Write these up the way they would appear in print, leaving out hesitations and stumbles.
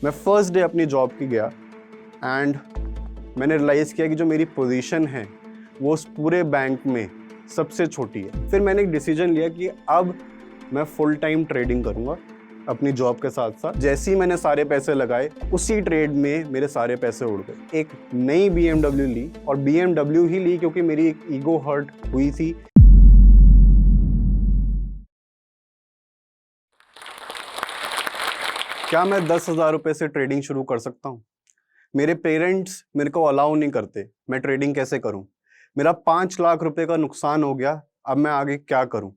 मैं first day अपनी job की गया एंड मैंने रियलाइज़ किया कि जो मेरी पोजीशन है वो उस पूरे बैंक में सबसे छोटी है। फिर मैंने एक डिसीजन लिया कि अब मैं फुल टाइम ट्रेडिंग करूँगा अपनी जॉब के साथ साथ। जैसे ही मैंने सारे पैसे लगाए उसी ट्रेड में मेरे सारे पैसे उड़ गए। एक नई BMW ली और BMW ही ली क्योंकि मेरी एक ईगो हर्ट हुई थी। क्या मैं 10,000 रुपये से ट्रेडिंग शुरू कर सकता हूँ? मेरे पेरेंट्स मेरे को अलाउ नहीं करते, मैं ट्रेडिंग कैसे करूं? मेरा 5 लाख रुपए का नुकसान हो गया, अब मैं आगे क्या करूं?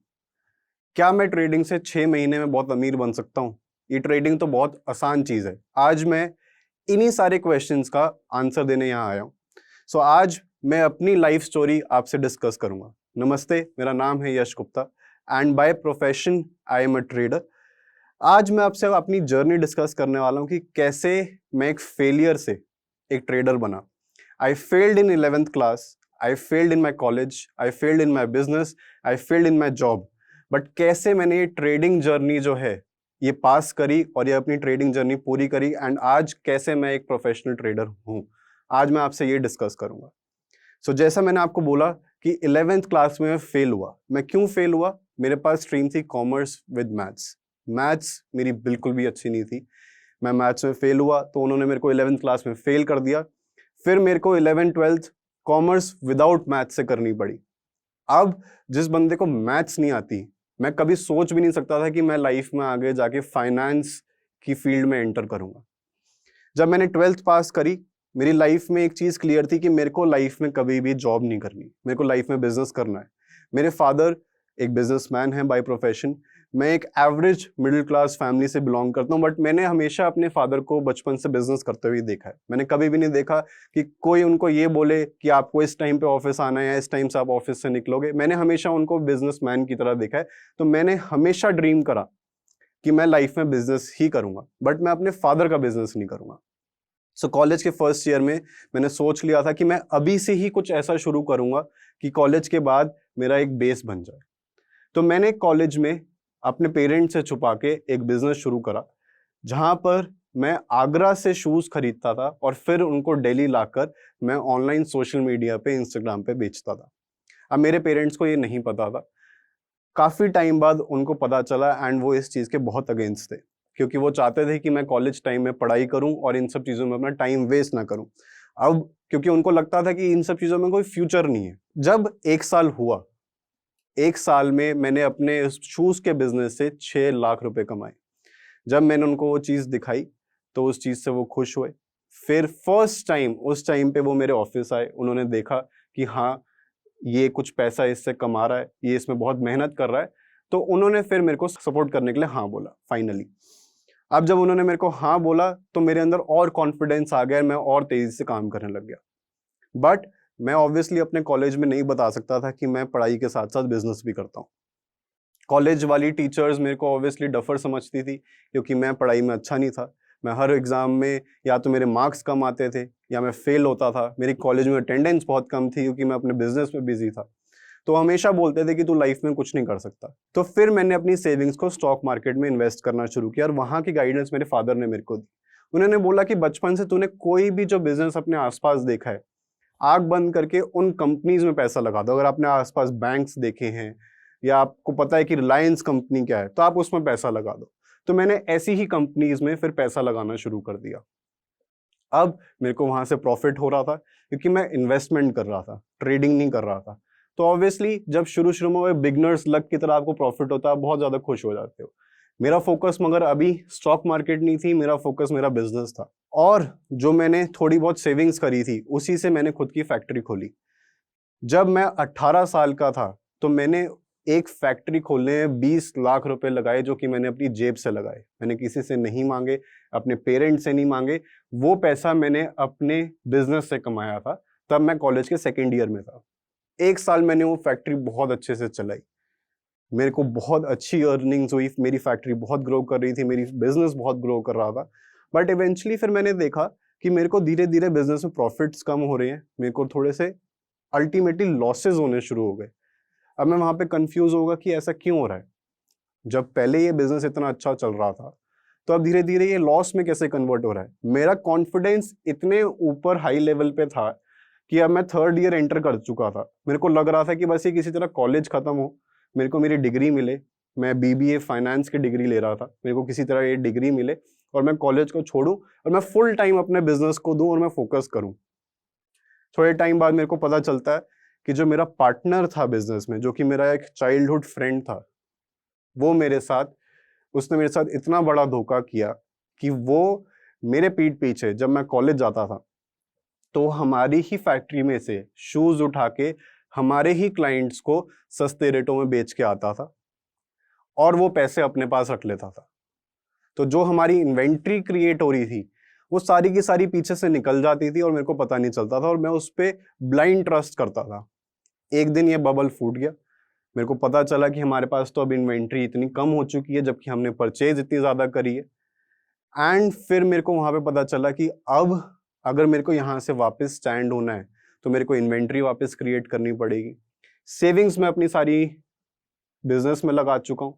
क्या मैं ट्रेडिंग से 6 महीने में बहुत अमीर बन सकता हूं? ये ट्रेडिंग तो बहुत आसान चीज़ है। आज मैं इन्हीं सारे क्वेश्चंस का आंसर देने यहाँ आया हूँ। सो आज मैं अपनी लाइफ स्टोरी आपसे डिस्कस करूंगा। नमस्ते, मेरा नाम है Yash Gupta and by profession I am a trader. आज मैं आपसे अपनी जर्नी डिस्कस करने वाला हूँ कि कैसे मैं एक फेलियर से एक ट्रेडर बना। I failed in 11th class, I failed in my college, I failed in my business, I failed in my job. But कैसे मैंने ये ट्रेडिंग जर्नी जो है ये पास करी और ये अपनी ट्रेडिंग जर्नी पूरी करी एंड आज कैसे मैं एक प्रोफेशनल ट्रेडर हूँ, आज मैं आपसे ये डिस्कस करूँगा। सो जैसा मैंने आपको बोला कि 11th क्लास में मैं फेल हुआ। मैं क्यों फेल हुआ? मेरे पास स्ट्रीम थी कॉमर्स विद मैथ्स। मैथ्स मेरी बिल्कुल भी अच्छी नहीं थी। मैं मैथ्स में फेल हुआ तो उन्होंने मेरे को 11th क्लास में फेल कर दिया। फिर मेरे को 11th-12th कॉमर्स विदाउट मैथ्स से करनी पड़ी। अब जिस बंदे को मैथ्स नहीं आती, मैं कभी सोच भी नहीं सकता था कि मैं लाइफ में आगे जाके फाइनेंस की फील्ड में एंटर करूंगा। जब मैंने 12th पास करी, मेरी लाइफ में एक चीज क्लियर थी कि मेरे को लाइफ में कभी भी जॉब नहीं करनी, मेरे को लाइफ में बिजनेस करना है। मेरे फादर एक बिजनेसमैन है बाय प्रोफेशन। मैं एक एवरेज मिडिल क्लास फैमिली से बिलोंग करता हूँ, बट मैंने हमेशा अपने फादर को बचपन से बिजनेस करते हुए देखा है। मैंने कभी भी नहीं देखा कि कोई उनको ये बोले कि आपको इस टाइम पे ऑफिस आना है या इस टाइम से आप ऑफिस से निकलोगे। मैंने हमेशा उनको बिजनेसमैन की तरह देखा है। तो मैंने हमेशा ड्रीम करा कि मैं लाइफ में बिजनेस ही करूंगा, बट मैं अपने फादर का बिजनेस नहीं करूंगा। सो कॉलेज के फर्स्ट ईयर में मैंने सोच लिया था कि मैं अभी से ही कुछ ऐसा शुरू करूंगा कि कॉलेज के बाद मेरा एक बेस बन जाए। तो मैंने कॉलेज में अपने पेरेंट्स से छुपा के एक बिजनेस शुरू करा, जहां पर मैं आगरा से शूज खरीदता था और फिर उनको दिल्ली लाकर मैं ऑनलाइन सोशल मीडिया पे इंस्टाग्राम पे बेचता था। अब मेरे पेरेंट्स को ये नहीं पता था। काफी टाइम बाद उनको पता चला एंड वो इस चीज के बहुत अगेंस्ट थे, क्योंकि वो चाहते थे कि मैं कॉलेज टाइम में पढ़ाई करूं और इन सब चीजों में अपना टाइम वेस्ट ना करूं। अब क्योंकि उनको लगता था कि इन सब चीजों में कोई फ्यूचर नहीं है। जब 1 साल हुआ, 1 साल में मैंने अपने उस शूज के बिजनेस से 6 लाख रुपए कमाए। जब मैंने उनको वो चीज दिखाई तो उस चीज से वो खुश हुए। फिर फर्स्ट टाइम उस टाइम पे वो मेरे ऑफिस आए, उन्होंने देखा कि हाँ, ये कुछ पैसा इससे कमा रहा है, ये इसमें बहुत मेहनत कर रहा है। तो उन्होंने फिर मेरे को सपोर्ट करने के लिए हाँ बोला फाइनली। अब जब उन्होंने मेरे को हाँ बोला तो मेरे अंदर और कॉन्फिडेंस आ गया, मैं और तेजी से काम करने लग गया। बट मैं ऑब्वियसली अपने कॉलेज में नहीं बता सकता था कि मैं पढ़ाई के साथ साथ बिजनेस भी करता हूँ। कॉलेज वाली टीचर्स मेरे को ऑब्वियसली डफर समझती थी, क्योंकि मैं पढ़ाई में अच्छा नहीं था। मैं हर एग्जाम में या तो मेरे मार्क्स कम आते थे या मैं फेल होता था। मेरी कॉलेज में अटेंडेंस बहुत कम थी क्योंकि मैं अपने बिजनेस में बिजी था। तो हमेशा बोलते थे कि तू लाइफ में कुछ नहीं कर सकता। तो फिर मैंने अपनी सेविंग्स को स्टॉक मार्केट में इन्वेस्ट करना शुरू किया और वहां की गाइडेंस मेरे फादर ने मेरे को दी। उन्होंने बोला कि बचपन से तूने कोई भी जो बिजनेस अपने आसपास देखा है, आंख बंद करके उन कंपनीज में पैसा लगा दो। अगर आपने आसपास बैंक्स देखे हैं या आपको पता है कि रिलायंस कंपनी क्या है, तो आप उसमें पैसा लगा दो। तो मैंने ऐसी ही कंपनीज में फिर पैसा लगाना शुरू कर दिया। अब मेरे को वहां से प्रॉफिट हो रहा था क्योंकि मैं इन्वेस्टमेंट कर रहा था, ट्रेडिंग नहीं कर रहा था। तो ऑब्वियसली जब शुरू शुरू में बिगनर्स लक की तरह आपको प्रॉफिट होता है, आप बहुत ज्यादा खुश हो जाते हो। मेरा फोकस मगर अभी स्टॉक मार्केट नहीं थी, मेरा फोकस मेरा बिजनेस था। और जो मैंने थोड़ी बहुत सेविंग्स करी थी उसी से मैंने खुद की फैक्ट्री खोली। जब मैं 18 साल का था तो मैंने एक फैक्ट्री खोलने में 20 लाख रुपए लगाए, जो कि मैंने अपनी जेब से लगाए। मैंने किसी से नहीं मांगे, अपने पेरेंट्स से नहीं मांगे। वो पैसा मैंने अपने बिजनेस से कमाया था। तब मैं कॉलेज के सेकेंड ईयर में था। 1 साल मैंने वो फैक्ट्री बहुत अच्छे से चलाई। मेरे को बहुत अच्छी अर्निंग्स हुई, मेरी फैक्ट्री बहुत ग्रो कर रही थी, मेरी बिजनेस बहुत ग्रो कर रहा था। बट इवेंचुअली फिर मैंने देखा कि मेरे को धीरे धीरे बिजनेस में प्रॉफिट्स कम हो रहे हैं, मेरे को थोड़े से अल्टीमेटली लॉसेस होने शुरू हो गए। अब मैं वहां पे कंफ्यूज होगा कि ऐसा क्यों हो रहा है। जब पहले ये बिजनेस इतना अच्छा चल रहा था तो अब धीरे धीरे ये लॉस में कैसे कन्वर्ट हो रहा है। मेरा कॉन्फिडेंस इतने ऊपर हाई लेवल पे था कि अब मैं 3rd ईयर एंटर कर चुका था। मेरे को लग रहा था कि बस ये किसी तरह कॉलेज खत्म हो, मेरे को मेरी डिग्री मिले। मैं बीबीए फाइनेंस की डिग्री ले रहा था, मेरे को किसी तरह ये डिग्री मिले और मैं कॉलेज को छोड़ूं और मैं फुल टाइम अपने बिजनेस को दूं और मैं फोकस करूं। थोड़े टाइम बाद मेरे को पता चलता है कि जो मेरा पार्टनर था बिजनेस में, जो कि मेरा एक चाइल्डहुड फ्रेंड था, वो उसने मेरे साथ इतना बड़ा धोखा किया कि वो मेरे पीठ पीछे जब मैं कॉलेज जाता था तो हमारी ही फैक्ट्री में से शूज उठा के हमारे ही क्लाइंट्स को सस्ते रेटों में बेच के आता था और वो पैसे अपने पास रख लेता था। तो जो हमारी इन्वेंट्री क्रिएट हो रही थी वो सारी की सारी पीछे से निकल जाती थी और मेरे को पता नहीं चलता था और मैं उस पर ब्लाइंड ट्रस्ट करता था। एक दिन ये बबल फूट गया, मेरे को पता चला कि हमारे पास तो अब इन्वेंट्री इतनी कम हो चुकी है जबकि हमने परचेज इतनी ज़्यादा करी है। एंड फिर मेरे को वहाँ पे पता चला कि अब अगर मेरे को यहाँ से वापस स्टैंड होना है तो मेरे को इन्वेंट्री वापस क्रिएट करनी पड़ेगी। सेविंग्स मैं अपनी सारी बिजनेस में लगा चुका हूँ।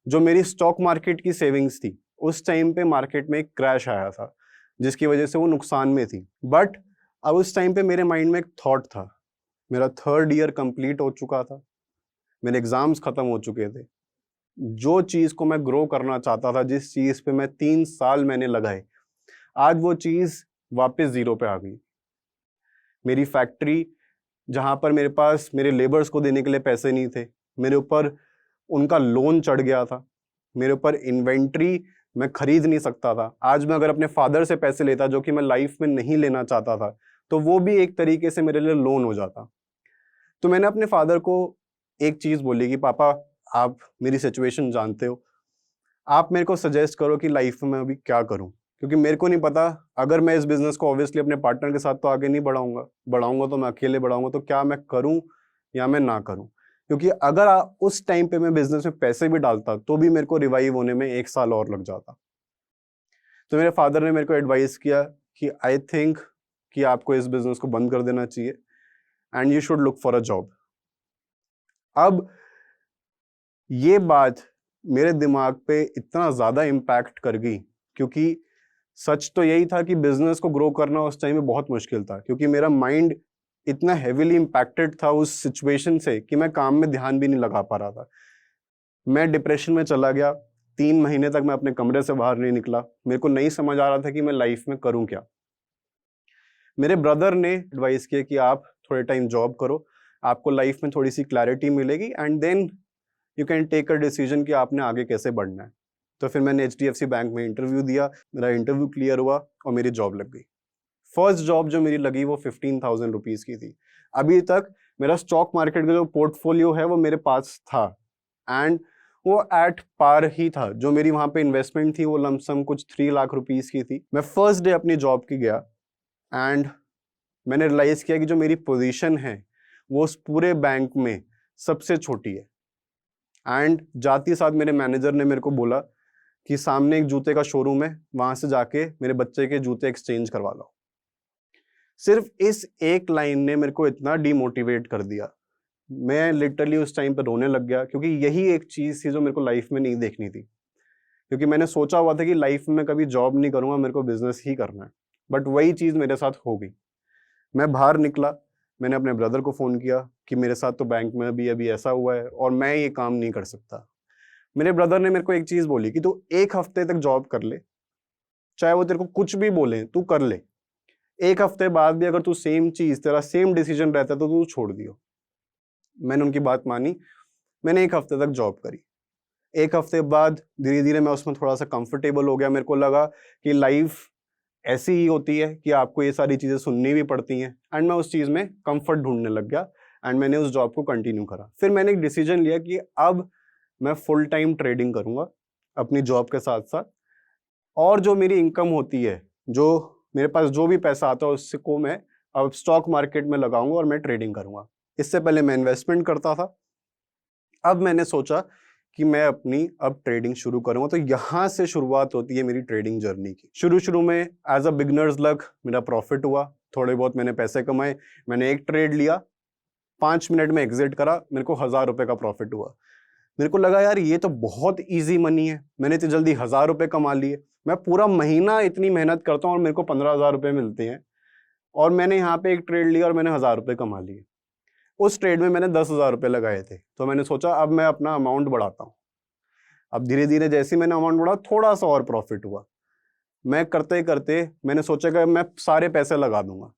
जो मेरी स्टॉक मार्केट की सेविंग्स थी उस टाइम पे मार्केट में एक क्रैश आया था जिसकी वजह से वो नुकसान में थी। बट अब उस टाइम पे मेरे माइंड में एक थॉट था, मेरा 3rd ईयर कंप्लीट हो चुका था, मेरे एग्जाम्स खत्म हो चुके थे। जो चीज को मैं ग्रो करना चाहता था, जिस चीज पे मैं 3 साल मैंने लगाए, आज वो चीज वापस जीरो पे आ गई। मेरी फैक्ट्री जहां पर मेरे पास मेरे लेबर्स को देने के लिए पैसे नहीं थे, मेरे ऊपर उनका लोन चढ़ गया था, मेरे ऊपर इन्वेंट्री मैं खरीद नहीं सकता था। आज मैं अगर अपने फादर से पैसे लेता जो कि मैं लाइफ में नहीं लेना चाहता था तो वो भी एक तरीके से मेरे लिए लोन हो जाता। तो मैंने अपने फादर को एक चीज बोली कि पापा, आप मेरी सिचुएशन जानते हो, आप मेरे को सजेस्ट करो कि लाइफ में अभी क्या करूं, क्योंकि मेरे को नहीं पता। अगर मैं इस बिजनेस को ऑब्वियसली अपने पार्टनर के साथ तो आगे नहीं बढ़ाऊंगा तो मैं अकेले बढ़ाऊंगा, तो क्या मैं करूं या मैं ना करूं। क्योंकि अगर उस टाइम पे मैं बिजनेस में पैसे भी डालता तो भी मेरे को रिवाइव होने में 1 साल और लग जाता। तो मेरे फादर ने मेरे को एडवाइस किया कि आई थिंक कि आपको इस बिजनेस को बंद कर देना चाहिए and you should look for a job. अब ये बात मेरे दिमाग पे इतना ज्यादा इम्पैक्ट कर गई, क्योंकि सच तो यही था कि बिजनेस को ग्रो करना उस टाइम में बहुत मुश्किल था, क्योंकि मेरा माइंड इतना हेविली इम्पैक्टेड था उस सिचुएशन से कि मैं काम में ध्यान भी नहीं लगा पा रहा था। मैं डिप्रेशन में चला गया। 3 महीने तक मैं अपने कमरे से बाहर नहीं निकला। मेरे को नहीं समझ आ रहा था कि मैं लाइफ में करूं क्या। मेरे ब्रदर ने एडवाइस किया कि आप थोड़े टाइम जॉब करो, आपको लाइफ में थोड़ी सी क्लैरिटी मिलेगी and then you can take a decision कि आपने आगे कैसे बढ़ना है। तो फिर मैंने HDFC बैंक में इंटरव्यू दिया, मेरा इंटरव्यू क्लियर हुआ और मेरी जॉब लग गई। फर्स्ट जॉब जो मेरी लगी वो 15,000 रुपीज की थी। अभी तक मेरा स्टॉक मार्केट का जो पोर्टफोलियो है वो मेरे पास था एंड वो एट पार ही था। जो मेरी वहां पे इन्वेस्टमेंट थी वो लमसम कुछ 3 लाख रुपीज की थी। मैं फर्स्ट डे अपनी जॉब की गया एंड मैंने रियलाइज किया कि जो मेरी पोजीशन है वो उस पूरे बैंक में सबसे छोटी है। एंड जाते साथ मेरे मैनेजर ने मेरे को बोला कि सामने एक जूते का शोरूम है, वहां से जाके मेरे बच्चे के जूते एक्सचेंज करवा लो। सिर्फ इस एक लाइन ने मेरे को इतना डीमोटिवेट कर दिया, मैं लिटरली उस टाइम पर रोने लग गया, क्योंकि यही एक चीज थी जो मेरे को लाइफ में नहीं देखनी थी। क्योंकि मैंने सोचा हुआ था कि लाइफ में कभी जॉब नहीं करूंगा, मेरे को बिजनेस ही करना है, बट वही चीज मेरे साथ हो गई। मैं बाहर निकला, मैंने अपने ब्रदर को फोन किया कि मेरे साथ तो बैंक में अभी ऐसा हुआ है और मैं ये काम नहीं कर सकता। मेरे ब्रदर ने मेरे को एक चीज बोली कि तू 1 हफ्ते तक जॉब कर ले, चाहे वो तेरे को कुछ भी बोले तू कर ले, 1 हफ्ते बाद भी अगर तू सेम चीज, तेरा सेम डिसीजन रहता तो तू छोड़ दियो। मैंने उनकी बात मानी, मैंने 1 हफ्ते तक जॉब करी। 1 हफ्ते बाद धीरे धीरे मैं उसमें थोड़ा सा कंफर्टेबल हो गया। मेरे को लगा कि लाइफ ऐसी ही होती है कि आपको ये सारी चीजें सुननी भी पड़ती हैं एंड मैं उस चीज में कंफर्ट ढूंढने लग गया एंड मैंने उस जॉब को कंटिन्यू करा। फिर मैंने एक डिसीजन लिया कि अब मैं फुल टाइम ट्रेडिंग करूंगा अपनी जॉब के साथ साथ, और जो मेरी इनकम होती है, जो मेरे पास जो भी पैसा आता है उससे को मैं अब स्टॉक मार्केट में लगाऊंगा और मैं ट्रेडिंग करूंगा। इससे पहले मैं इन्वेस्टमेंट करता था, अब मैंने सोचा कि मैं अपनी अब ट्रेडिंग शुरू करूंगा। तो यहां से शुरुआत होती है मेरी ट्रेडिंग जर्नी की। शुरू में एज अ बिगनर्स लक मेरा प्रॉफिट हुआ, थोड़े बहुत मैंने पैसे कमाए। मैंने एक ट्रेड लिया, 5 मिनट में एग्जिट करा, मेरे को 1000 रुपए का प्रॉफिट हुआ। मेरे को लगा यार ये तो बहुत इजी मनी है, मैंने इतनी जल्दी 1000 रुपये कमा लिए। मैं पूरा महीना इतनी मेहनत करता हूँ और मेरे को 15,000 रुपये मिलते हैं, और मैंने यहाँ पे एक ट्रेड लिया और मैंने 1000 रुपये कमा लिए। उस ट्रेड में मैंने 10,000 रुपये लगाए थे, तो मैंने सोचा अब मैं अपना अमाउंट बढ़ाता हूँ। अब धीरे धीरे जैसे ही मैंने अमाउंट बढ़ा, थोड़ा सा और प्रॉफिट हुआ। मैं करते करते मैंने सोचा कि मैं सारे पैसे लगा दूंगा,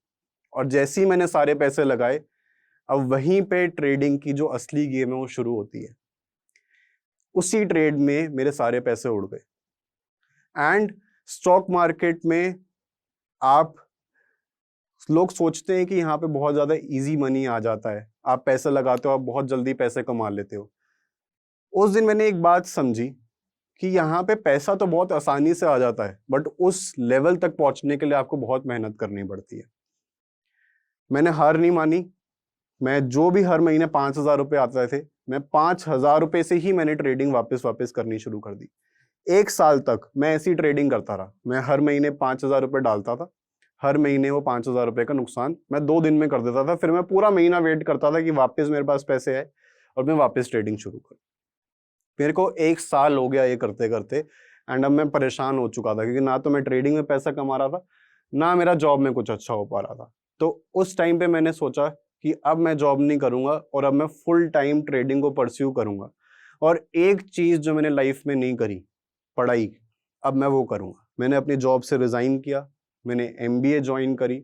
और जैसे ही मैंने सारे पैसे लगाए, अब वहीं पे ट्रेडिंग की जो असली गेम है वो शुरू होती है। उसी ट्रेड में मेरे सारे पैसे उड़ गए। एंड स्टॉक मार्केट में आप लोग सोचते हैं कि यहाँ पे बहुत ज्यादा इजी मनी आ जाता है, आप पैसे लगाते हो, आप बहुत जल्दी पैसे कमा लेते हो। उस दिन मैंने एक बात समझी कि यहाँ पे पैसा तो बहुत आसानी से आ जाता है, बट उस लेवल तक पहुंचने के लिए आपको बहुत मेहनत करनी पड़ती है। मैंने हार नहीं मानी। मैं जो भी हर महीने 5,000 रुपये आते थे, मैं 5,000 रुपये से ही मैंने ट्रेडिंग वापस करनी शुरू कर दी। 1 साल तक मैं ऐसी ट्रेडिंग करता रहा। मैं हर महीने 5,000 रुपये डालता था, हर महीने वो 5,000 रुपये का नुकसान मैं 2 दिन में कर देता था। फिर मैं पूरा महीना वेट करता था कि वापस मेरे पास पैसे आए और मैं वापस ट्रेडिंग शुरू करूं। मेरे को 1 साल हो गया ये करते करते, एंड अब मैं परेशान हो चुका था, क्योंकि ना तो मैं ट्रेडिंग में पैसा कमा रहा था, ना मेरा जॉब में कुछ अच्छा हो पा रहा था। तो उस टाइम पे मैंने सोचा कि अब मैं जॉब नहीं करूंगा और अब मैं फुल टाइम ट्रेडिंग को परस्यू करूंगा। और एक चीज जो मैंने लाइफ में नहीं करी, पढ़ाई, अब मैं वो करूंगा। मैंने अपनी जॉब से रिजाइन किया, मैंने MBA ज्वाइन करी,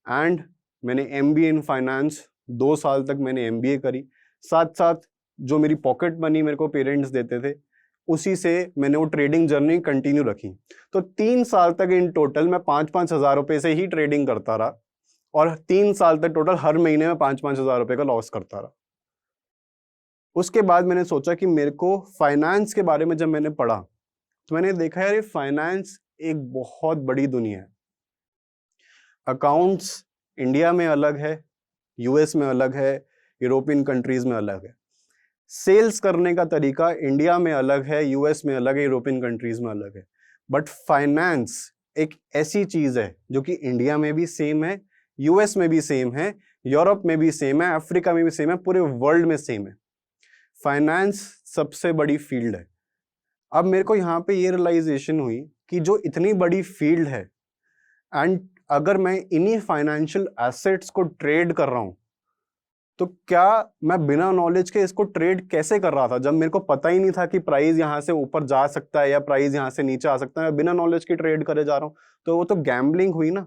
एंड मैंने MBA इन फाइनेंस 2 साल तक मैंने MBA करी। साथ साथ जो मेरी पॉकेट मनी मेरे को पेरेंट्स देते थे, उसी से मैंने वो ट्रेडिंग जर्नी कंटिन्यू रखी। तो 3 साल तक इन टोटल मैं 5-5 हजार रुपये से ही ट्रेडिंग करता रहा, और 3 साल तक टोटल हर महीने में 5-5 हजार रुपये का लॉस करता रहा। उसके बाद मैंने सोचा कि मेरे को फाइनेंस के बारे में जब मैंने पढ़ा, तो मैंने देखा यार ये फाइनेंस एक बहुत बड़ी दुनिया है। अकाउंट्स इंडिया में अलग है, US में अलग है, यूरोपियन कंट्रीज में अलग है। सेल्स करने का तरीका इंडिया में अलग है, US में अलग है, यूरोपियन कंट्रीज में अलग है। बट फाइनेंस एक ऐसी चीज है जो कि इंडिया में भी सेम है, US में भी सेम है, यूरोप में भी सेम है, अफ्रीका में भी सेम है, पूरे वर्ल्ड में सेम है। फाइनेंस सबसे बड़ी फील्ड है। अब मेरे को यहाँ पे ये रियलाइजेशन हुई कि जो इतनी बड़ी फील्ड है, एंड अगर मैं इन्हीं फाइनेंशियल एसेट्स को ट्रेड कर रहा हूं, तो क्या मैं बिना नॉलेज के इसको ट्रेड कैसे कर रहा था, जब मेरे को पता ही नहीं था कि प्राइस यहाँ से ऊपर जा सकता है या प्राइस यहाँ से नीचे आ सकता है। मैं बिना नॉलेज के ट्रेड करे जा रहा हूँ, तो वो तो गैम्बलिंग हुई ना।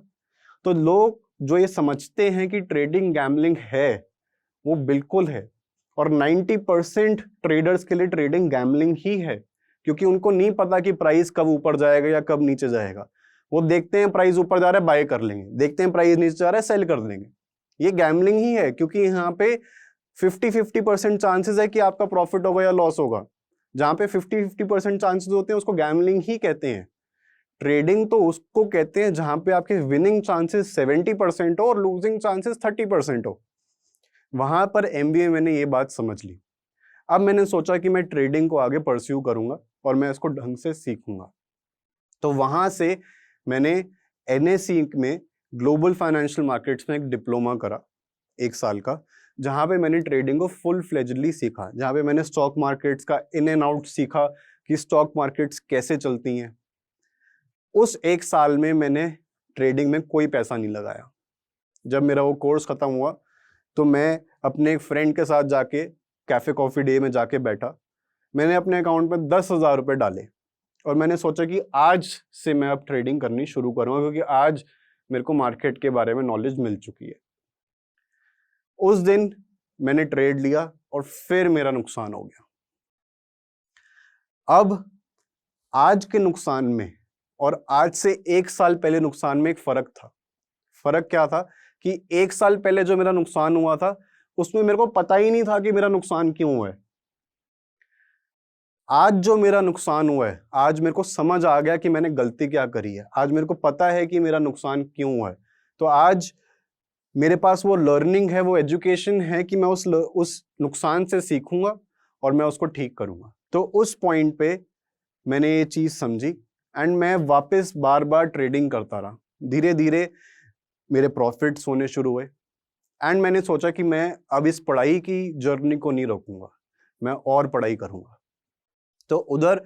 तो लोग जो ये समझते हैं कि ट्रेडिंग गैम्बलिंग है, वो बिल्कुल है। और 90% ट्रेडर्स के लिए ट्रेडिंग गैम्बलिंग ही है, क्योंकि उनको नहीं पता कि प्राइस कब ऊपर जाएगा या कब नीचे जाएगा। वो देखते हैं प्राइस ऊपर जा रहा है, बाय कर लेंगे, देखते हैं प्राइस नीचे जा रहा है, सेल कर देंगे। ये गैम्बलिंग ही है, क्योंकि यहाँ पे 50-50% चांसेस है कि आपका प्रॉफिट होगा या लॉस होगा। जहां पे 50-50% चांसेस होते हैं उसको गैम्बलिंग ही कहते हैं। ट्रेडिंग तो उसको कहते हैं जहां पे आपके विनिंग चांसेस 70% हो और लूजिंग चांसेस 30% हो। वहां पर MBA मैंने ये बात समझ ली। अब मैंने सोचा कि मैं ट्रेडिंग को आगे परस्यू करूंगा और मैं इसको ढंग से सीखूंगा। तो वहां से मैंने NSE में ग्लोबल फाइनेंशियल मार्केट्स में एक डिप्लोमा करा 1 साल का, जहां पे मैंने ट्रेडिंग को फुल फ्लेजली सीखा, जहां पे मैंने स्टॉक मार्केट्स का इन एंड आउट सीखा कि स्टॉक मार्केट्स कैसे चलती हैं। उस 1 साल में मैंने ट्रेडिंग में कोई पैसा नहीं लगाया। जब मेरा वो कोर्स खत्म हुआ, तो मैं अपने एक फ्रेंड के साथ जाके कैफे कॉफी डे में जाके बैठा। मैंने अपने अकाउंट में 10,000 रुपये डाले और मैंने सोचा कि आज से मैं अब ट्रेडिंग करनी शुरू करूंगा, क्योंकि आज मेरे को मार्केट के बारे में नॉलेज मिल चुकी है। उस दिन मैंने ट्रेड लिया और फिर मेरा नुकसान हो गया। अब आज के नुकसान में और आज से 1 साल पहले नुकसान में एक फर्क था। फर्क क्या था कि 1 साल पहले जो मेरा नुकसान हुआ था, उसमें मेरे को पता ही नहीं था कि मेरा नुकसान क्यों हुआ है। आज जो मेरा नुकसान हुआ है, आज मेरे को समझ आ गया कि मैंने गलती क्या करी है। आज मेरे को पता है कि मेरा नुकसान क्यों हुआ है। तो आज मेरे पास वो लर्निंग है, वो एजुकेशन है कि मैं उस नुकसान से सीखूंगा और मैं उसको ठीक करूंगा। तो उस पॉइंट पे मैंने ये चीज समझी एंड मैं वापस बार बार ट्रेडिंग करता रहा। धीरे धीरे मेरे प्रॉफिट्स होने शुरू हुए एंड मैंने सोचा कि मैं अब इस पढ़ाई की जर्नी को नहीं रोकूंगा। मैं और पढ़ाई करूँगा। तो उधर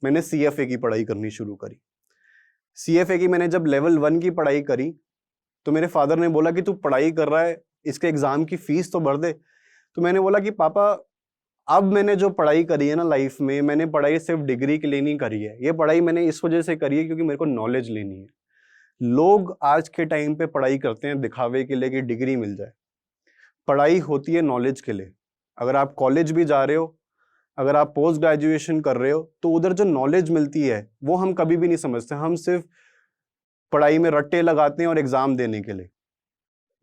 मैंने CFA की पढ़ाई करनी शुरू करी। CFA की मैंने जब लेवल 1 की पढ़ाई करी तो मेरे फादर ने बोला कि तू पढ़ाई कर रहा है, इसके एग्जाम की फीस तो भर दे। तो मैंने बोला कि पापा, अब मैंने जो पढ़ाई करी है ना लाइफ में, मैंने पढ़ाई सिर्फ डिग्री के लिए नहीं करी है। ये पढ़ाई मैंने इस वजह से करी है क्योंकि मेरे को नॉलेज लेनी है। लोग आज के टाइम पे पढ़ाई करते हैं दिखावे के लिए कि डिग्री मिल जाए। पढ़ाई होती है नॉलेज के लिए। अगर आप कॉलेज भी जा रहे हो, अगर आप पोस्ट ग्रेजुएशन कर रहे हो, तो उधर जो नॉलेज मिलती है वो हम कभी भी नहीं समझते। हम सिर्फ पढ़ाई में रट्टे लगाते हैं और एग्जाम देने के लिए।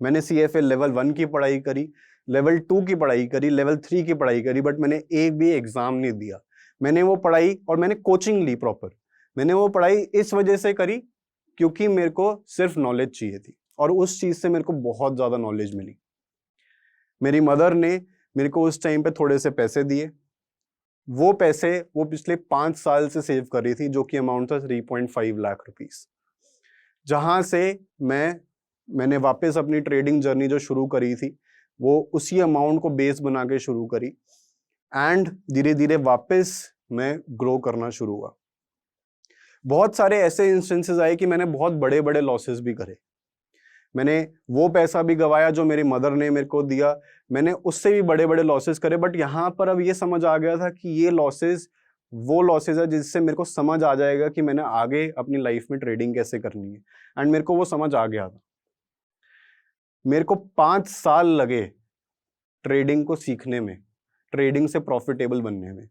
मैंने CFA लेवल 1 की पढ़ाई करी, लेवल 2 की पढ़ाई करी, लेवल 3 की पढ़ाई करी, बट मैंने एक भी एग्जाम नहीं दिया। मैंने वो पढ़ाई और मैंने कोचिंग ली प्रॉपर। मैंने वो पढ़ाई इस वजह से करी क्योंकि मेरे को सिर्फ नॉलेज चाहिए थी और उस चीज से मेरे को बहुत ज्यादा नॉलेज मिली। मेरी मदर ने मेरे को उस टाइम पे थोड़े से पैसे दिए। वो पैसे वो पिछले 5 साल से सेव कर रही थी, जो कि अमाउंट था 3.5 लाख रुपीस, जहां से मैंने वापस अपनी ट्रेडिंग जर्नी जो शुरू करी थी वो उसी अमाउंट को बेस बना के शुरू करी एंड धीरे धीरे वापस मैं ग्रो करना शुरू हुआ। बहुत सारे ऐसे इंस्टेंसेस आए कि मैंने बहुत बड़े बड़े लॉसेस भी करे। मैंने वो पैसा भी गवाया जो मेरी मदर ने मेरे को दिया, मैंने उससे भी बड़े बड़े लॉसेस करे। बट यहाँ पर अब ये समझ आ गया था कि ये लॉसेस वो लॉसेस है जिससे मेरे को समझ आ जाएगा कि मैंने आगे अपनी लाइफ में ट्रेडिंग कैसे करनी है, एंड मेरे को वो समझ आ गया था। मेरे को 5 साल लगे ट्रेडिंग को सीखने में, ट्रेडिंग से प्रॉफिटेबल बनने में।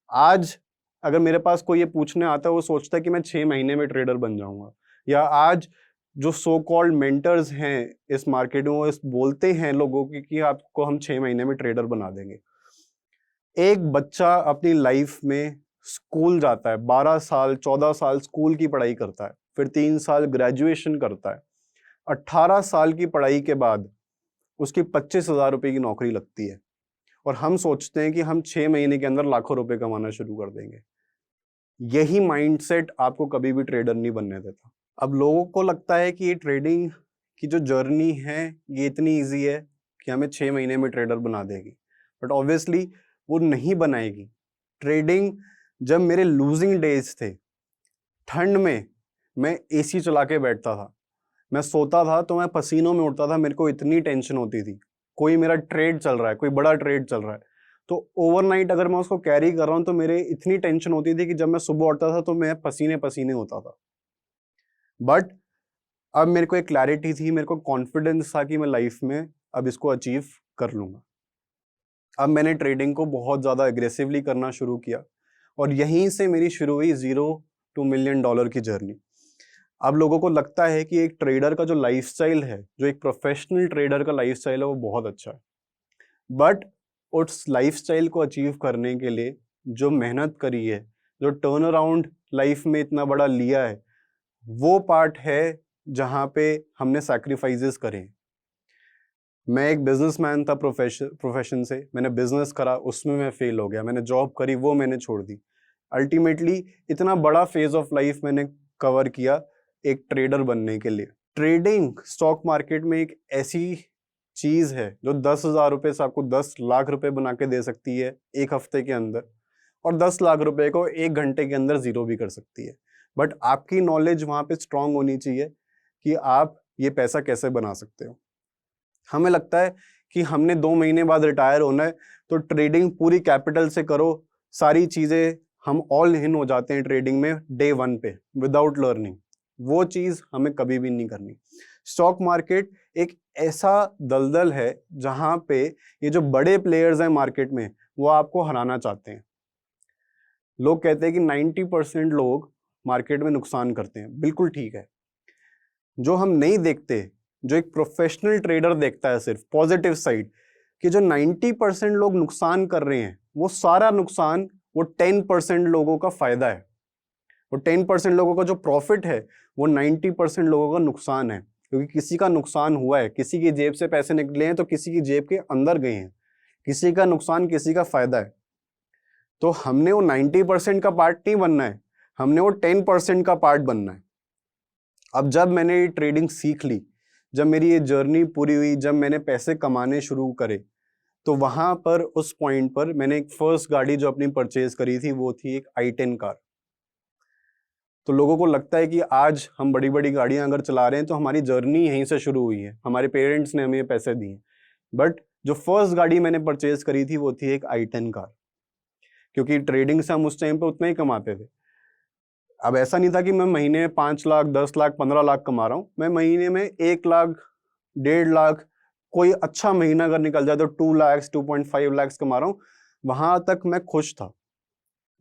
आज अगर मेरे पास कोई ये पूछने आता है, वो सोचता है कि मैं 6 महीने में ट्रेडर बन जाऊंगा। या आज जो सो कॉल्ड मेंटर्स हैं इस मार्केट में, वो बोलते हैं लोगों की कि आपको हम 6 महीने में ट्रेडर बना देंगे। एक बच्चा अपनी लाइफ में स्कूल जाता है, 12 साल 14 साल स्कूल की पढ़ाई करता है, फिर 3 साल ग्रेजुएशन करता है, 18 साल की पढ़ाई के बाद उसकी 25,000 रुपए की नौकरी लगती है और हम सोचते हैं कि हम 6 महीने के अंदर लाखों रुपए कमाना शुरू कर देंगे। यही माइंडसेट आपको कभी भी ट्रेडर नहीं बनने देता। अब लोगों को लगता है कि ये ट्रेडिंग की जो जर्नी है ये इतनी इजी है कि हमें 6 महीने में ट्रेडर बना देगी, बट ऑब्वियसली वो नहीं बनाएगी। ट्रेडिंग, जब मेरे लूजिंग डेज थे, ठंड में मैं AC चला के बैठता था, मैं सोता था तो मैं पसीनों में उठता था, मेरे को इतनी टेंशन होती थी। कोई मेरा ट्रेड चल रहा है, कोई बड़ा ट्रेड चल रहा है, तो ओवरनाइट अगर मैं उसको कैरी कर रहा हूँ तो मेरे इतनी टेंशन होती थी कि जब मैं सुबह उठता था तो मैं पसीने पसीने होता था। बट अब मेरे को एक क्लैरिटी थी, मेरे को कॉन्फिडेंस था कि मैं लाइफ में अब इसको अचीव कर लूंगा। अब मैंने ट्रेडिंग को बहुत ज़्यादा एग्रेसिवली करना शुरू किया और यहीं से मेरी शुरू हुई $0 to $1 million की जर्नी। अब लोगों को लगता है कि एक ट्रेडर का जो लाइफस्टाइल है, जो एक प्रोफेशनल ट्रेडर का लाइफस्टाइल है, वो बहुत अच्छा है। बट उस लाइफस्टाइल को अचीव करने के लिए जो मेहनत करी है, जो टर्न अराउंड लाइफ में इतना बड़ा लिया है, वो पार्ट है जहाँ पे हमने सैक्रिफाइसेस करे। मैं एक बिजनेसमैन था प्रोफेशन से, मैंने बिजनेस करा, उसमें मैं फेल हो गया। मैंने जॉब करी, वो मैंने छोड़ दी। अल्टीमेटली इतना बड़ा फेज ऑफ लाइफ मैंने कवर किया एक ट्रेडर बनने के लिए। ट्रेडिंग स्टॉक मार्केट में एक ऐसी चीज है जो 10,000 रुपए से आपको 10 लाख रुपए बना के दे सकती है एक हफ्ते के अंदर, और 10 लाख रुपए को 1 घंटे के अंदर जीरो भी कर सकती है। बट आपकी नॉलेज वहां पे स्ट्रांग होनी चाहिए कि आप ये पैसा कैसे बना सकते हो। हमें लगता है कि हमने 2 महीने बाद रिटायर होना है तो ट्रेडिंग पूरी कैपिटल से करो, सारी चीजें, हम ऑल इन हो जाते हैं ट्रेडिंग में डे 1 पे विदाउट लर्निंग। वो चीज हमें कभी भी नहीं करनी। स्टॉक मार्केट एक ऐसा दलदल है जहां पे ये जो बड़े प्लेयर्स हैं मार्केट में, वो आपको हराना चाहते हैं। लोग कहते हैं कि 90% लोग मार्केट में नुकसान करते हैं, बिल्कुल ठीक है। जो हम नहीं देखते, जो एक प्रोफेशनल ट्रेडर देखता है सिर्फ पॉजिटिव साइड, कि जो 90% लोग नुकसान कर रहे हैं, वो सारा नुकसान वो 10% लोगों का फायदा है। वो 10% लोगों का जो प्रॉफिट है वो 90% लोगों का नुकसान है, क्योंकि किसी का नुकसान हुआ है, किसी की जेब से पैसे निकले हैं तो किसी की जेब के अंदर गए हैं। किसी का नुकसान, किसी का फायदा है। तो हमने वो 90% का पार्ट नहीं बनना है, हमने वो 10% का पार्ट बनना है। अब जब मैंने ये ट्रेडिंग सीख ली, जब मेरी ये जर्नी पूरी हुई, जब मैंने पैसे कमाने शुरू करे, तो वहाँ पर उस पॉइंट पर मैंने एक फर्स्ट गाड़ी जो अपनी परचेज करी थी वो थी एक i10 कार। तो लोगों को लगता है कि आज हम बड़ी बड़ी गाड़ियां अगर चला रहे हैं तो हमारी जर्नी यहीं से शुरू हुई है, हमारे पेरेंट्स ने हमें पैसे दिए। बट जो फर्स्ट गाड़ी मैंने परचेज करी थी वो थी एक i10 कार, क्योंकि ट्रेडिंग से हम उस टाइम पे उतना ही कमाते थे। अब ऐसा नहीं था कि मैं महीने में 5 लाख 10 लाख 15 लाख कमा रहा हूँ, मैं महीने में 1 लाख 1.5 लाख, कोई अच्छा महीना अगर निकल जाए तो 2 लाख 2.5 लाख कमा रहा हूँ। वहां तक मैं खुश था,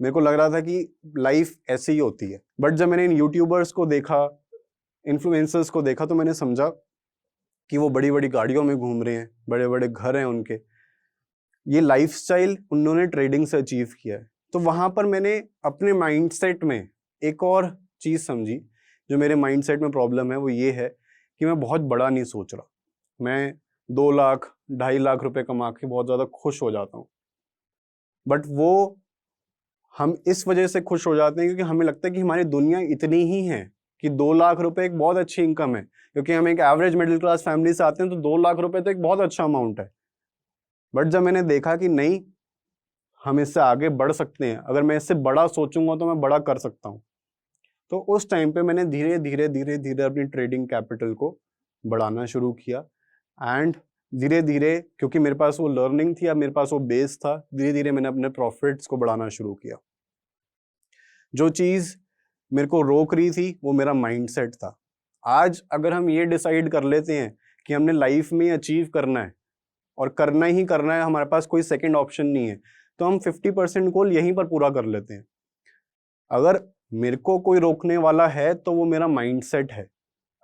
मेरे को लग रहा था कि लाइफ ऐसी ही होती है। बट जब मैंने इन यूट्यूबर्स को देखा, इन्फ्लुएंसर्स को देखा, तो मैंने समझा कि वो बड़ी बड़ी गाड़ियों में घूम रहे हैं, बड़े बड़े घर हैं उनके, ये लाइफस्टाइल उन्होंने ट्रेडिंग से अचीव किया है। तो वहां पर मैंने अपने माइंडसेट में एक और चीज समझी, जो मेरे माइंडसेट में प्रॉब्लम है वो ये है कि मैं बहुत बड़ा नहीं सोच रहा। मैं 2 लाख 2.5 लाख रुपए कमा के बहुत ज्यादा खुश हो जाता हूँ। बट वो हम इस वजह से खुश हो जाते हैं क्योंकि हमें लगता है कि हमारी दुनिया इतनी ही है कि 2 लाख रुपए एक बहुत अच्छी इनकम है, क्योंकि हम एक एवरेज मिडिल क्लास फैमिली से आते हैं, तो 2 लाख रुपए तो एक बहुत अच्छा अमाउंट है। बट जब मैंने देखा कि नहीं, हम इससे आगे बढ़ सकते हैं, अगर मैं इससे बड़ा सोचूंगा तो मैं बड़ा कर सकता हूँ, तो उस टाइम पे मैंने धीरे धीरे धीरे धीरे अपनी ट्रेडिंग कैपिटल को बढ़ाना शुरू किया। एंड धीरे धीरे, क्योंकि मेरे पास वो लर्निंग थी, अब मेरे पास वो बेस था, धीरे धीरे मैंने अपने प्रॉफिट्स को बढ़ाना शुरू किया। जो चीज मेरे को रोक रही थी वो मेरा माइंडसेट था। आज अगर हम ये डिसाइड कर लेते हैं कि हमने लाइफ में अचीव करना है और करना ही करना है, हमारे पास कोई सेकंड ऑप्शन नहीं है, तो हम 50% गोल यहीं पर पूरा कर लेते हैं। अगर मेरे को कोई रोकने वाला है तो वो मेरा माइंडसेट है।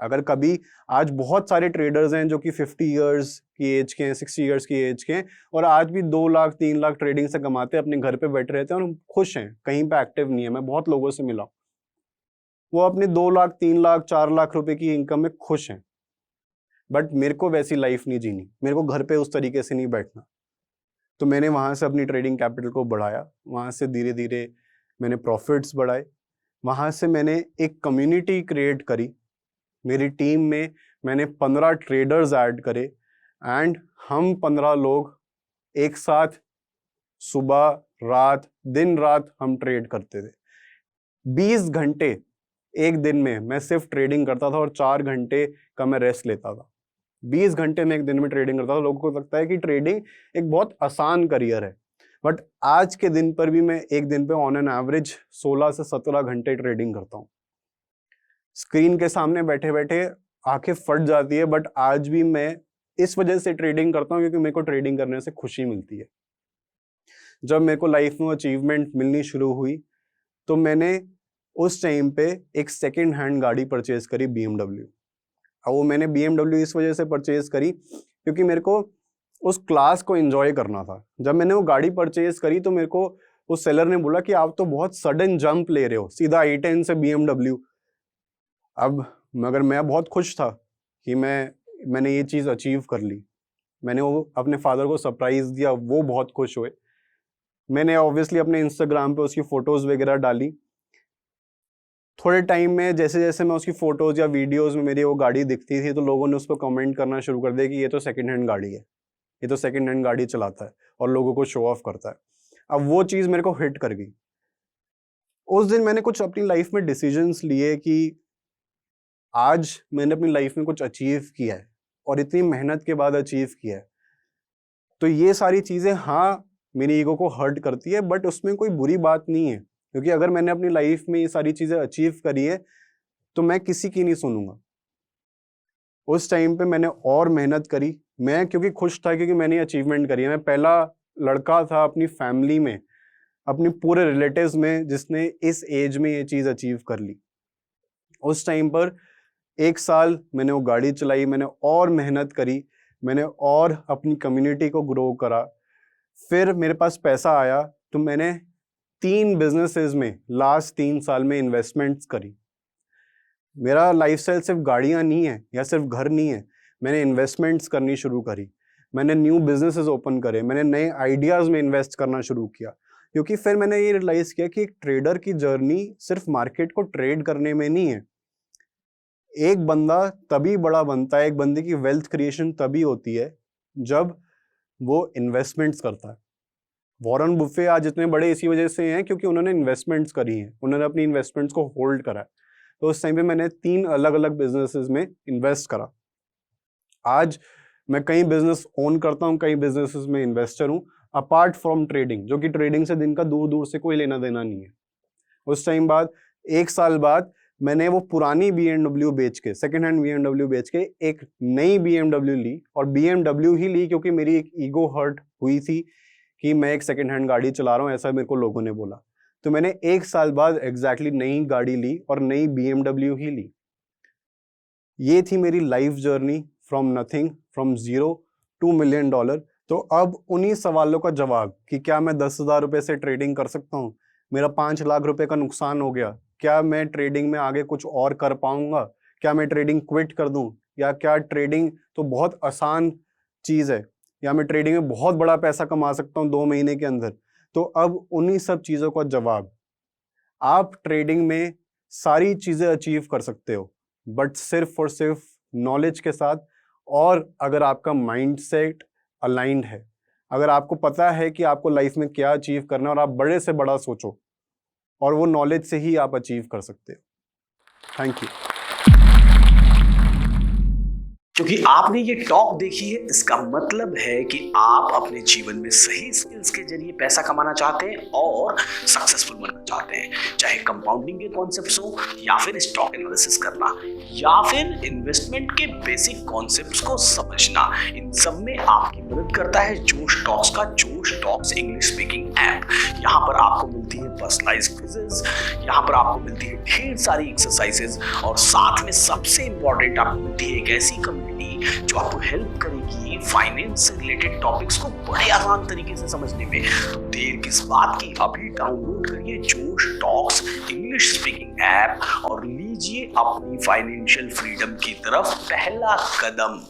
अगर कभी, आज बहुत सारे ट्रेडर्स हैं जो कि 50 इयर्स की एज के हैं, 60 इयर्स की एज के हैं, और आज भी 2 लाख 3 लाख ट्रेडिंग से कमाते हैं, अपने घर पे बैठे रहते हैं और खुश हैं, कहीं पे एक्टिव नहीं है। मैं बहुत लोगों से मिला, वो अपने 2 लाख 3 लाख 4 लाख रुपए की इनकम में खुश हैं। बट मेरे को वैसी लाइफ नहीं जीनी, मेरे को घर पे उस तरीके से नहीं बैठना। तो मैंने वहां से अपनी ट्रेडिंग कैपिटल को बढ़ाया, वहां से धीरे धीरे मैंने प्रॉफिट्स बढ़ाए, वहां से मैंने एक कम्युनिटी क्रिएट करी। मेरी टीम में मैंने 15 ट्रेडर्स ऐड करे, एंड हम 15 लोग एक साथ सुबह रात दिन रात हम ट्रेड करते थे। 20 घंटे एक दिन में मैं सिर्फ ट्रेडिंग करता था और 4 घंटे का मैं रेस्ट लेता था। 20 घंटे में एक दिन में ट्रेडिंग करता था। लोगों को लगता है कि ट्रेडिंग एक बहुत आसान करियर है, बट आज के दिन पर भी मैं एक दिन पे ऑन एन एवरेज 16 से 17 घंटे ट्रेडिंग करता हूँ। स्क्रीन के सामने बैठे बैठे आंखें फट जाती है, बट आज भी मैं इस वजह से ट्रेडिंग करता हूँ क्योंकि मेरे को ट्रेडिंग करने से खुशी मिलती है। जब मेरे को लाइफ में अचीवमेंट मिलनी शुरू हुई तो मैंने उस टाइम पे एक सेकेंड हैंड गाड़ी परचेज करी, BMW। अब वो मैंने BMW इस वजह से परचेज करी क्योंकि मेरे को उस क्लास को एंजॉय करना था। जब मैंने वो गाड़ी परचेज करी तो मेरे को उस सेलर ने बोला कि आप तो बहुत सडन जंप ले रहे हो, सीधा i10 से BMW। अब मगर मैं बहुत खुश था कि मैंने ये चीज़ अचीव कर ली। मैंने वो अपने फादर को सरप्राइज दिया, वो बहुत खुश हुए। मैंने ऑब्वियसली अपने इंस्टाग्राम पे उसकी फोटोज वगैरह डाली। थोड़े टाइम में जैसे जैसे मैं उसकी फोटोज या वीडियोस में मेरी वो गाड़ी दिखती थी तो लोगों ने उस पर कमेंट करना शुरू कर दिया कि ये तो सेकंड हैंड गाड़ी है, ये तो सेकंड हैंड गाड़ी चलाता है और लोगों को शो ऑफ करता है। अब वो चीज़ मेरे को हिट कर गई। उस दिन मैंने कुछ अपनी लाइफ में डिसीजंस लिए कि आज मैंने अपनी लाइफ में कुछ अचीव किया है और इतनी मेहनत के बाद अचीव किया है। तो ये सारी चीज़ें हाँ मेरी ईगो को हर्ट करती है, बट उसमें कोई बुरी बात नहीं है, क्योंकि अगर मैंने अपनी लाइफ में ये सारी चीज़ें अचीव करी है तो मैं किसी की नहीं सुनूंगा। उस टाइम पे मैंने और मेहनत करी। मैं क्योंकि खुश था क्योंकि मैंने अचीवमेंट करी है। मैं पहला लड़का था अपनी फैमिली में, अपने पूरे रिलेटिव्स में, जिसने इस एज में ये चीज़ अचीव कर ली। उस टाइम पर 1 साल मैंने वो गाड़ी चलाई, मैंने और मेहनत करी, मैंने और अपनी कम्युनिटी को ग्रो करा। फिर मेरे पास पैसा आया तो मैंने 3 बिजनेसेस में लास्ट 3 साल में इन्वेस्टमेंट्स करी। मेरा लाइफस्टाइल सिर्फ गाड़ियां नहीं है या सिर्फ घर नहीं है, मैंने इन्वेस्टमेंट्स करनी शुरू करी, मैंने न्यू बिजनेसेस ओपन करे, मैंने नए आइडियाज़ में इन्वेस्ट करना शुरू किया। क्योंकि फिर मैंने ये रियलाइज़ किया कि एक ट्रेडर की जर्नी सिर्फ मार्केट को ट्रेड करने में नहीं है। एक बंदा तभी बड़ा बनता है, एक बंदे की वेल्थ क्रिएशन तभी होती है जब वो इन्वेस्टमेंट्स करता है। वॉरेन बुफे आज इतने बड़े इसी वजह से हैं क्योंकि उन्होंने इन्वेस्टमेंट्स करी हैं, उन्होंने अपनी इन्वेस्टमेंट्स को होल्ड करा है। तो उस टाइम पे मैंने 3 अलग अलग बिजनेसेस में इन्वेस्ट करा। आज मैं कई बिजनेस ओन करता हूँ, कई बिजनेसेस में इन्वेस्टर हूँ, अपार्ट फ्रॉम ट्रेडिंग, जो कि ट्रेडिंग से दिन का दूर दूर से कोई लेना देना नहीं है। उस टाइम बाद 1 साल बाद मैंने वो पुरानी BMW बेच के, सेकेंड हैंड BMW बेच के एक नई BMW ली, और BMW ही ली क्योंकि मेरी एक ईगो हर्ट हुई थी कि मैं एक सेकेंड हैंड गाड़ी चला रहा हूँ, ऐसा मेरे को लोगों ने बोला। तो मैंने 1 साल बाद एग्जैक्टली नई गाड़ी ली और नई BMW ही ली। ये थी मेरी life journey from nothing, from zero to $1 million. तो अब उन्हीं सवालों का जवाब कि क्या मैं 10,000 रुपये से ट्रेडिंग कर सकता हूँ, मेरा 5 लाख रुपए का नुकसान हो गया, क्या मैं ट्रेडिंग में आगे कुछ और कर पाऊंगा, क्या मैं ट्रेडिंग क्विट कर दूं, या क्या ट्रेडिंग तो बहुत आसान चीज है, या मैं ट्रेडिंग में बहुत बड़ा पैसा कमा सकता हूं 2 महीने के अंदर। तो अब उन्हीं सब चीजों का जवाब, आप ट्रेडिंग में सारी चीजें अचीव कर सकते हो, बट सिर्फ और सिर्फ नॉलेज के साथ, और अगर आपका माइंडसेट अलाइंड है, अगर आपको पता है कि आपको लाइफ में क्या अचीव करना है और आप बड़े से बड़ा सोचो, और वो नॉलेज से ही आप अचीव कर सकते हो। Thank you. क्योंकि आपने ये टॉक देखी है, इसका मतलब है कि आप अपने जीवन में सही स्किल्स के जरिए पैसा कमाना चाहते हैं और सक्सेसफुल बनना चाहते हैं। चाहे कंपाउंडिंग के कॉन्सेप्ट्स हो, या फिर स्टॉक एनालिसिस करना, या फिर इन्वेस्टमेंट के बेसिक कॉन्सेप्ट्स को समझना, इन सब में आपकी मदद करता है जोश टॉक्स का जोश टॉक्स इंग्लिश स्पीकिंग ऐप। यहाँ पर आपको मिलती है पर्सनलाइज्ड क्विज़ेस, यहाँ पर आपको मिलती है ढेर सारी एक्सरसाइजेज, और साथ में सबसे इंपॉर्टेंट आपको मिलती है एक ऐसी कम्युनिटी जो आपको हेल्प करेगी फाइनेंस से रिलेटेड टॉपिक्स को बड़े आसान तरीके से समझने में। तो देर किस बात की, अभी डाउनलोड करिए जोश टॉक्स इंग्लिश स्पीकिंग ऐप और लीजिए अपनी फाइनेंशियल फ्रीडम की तरफ पहला कदम।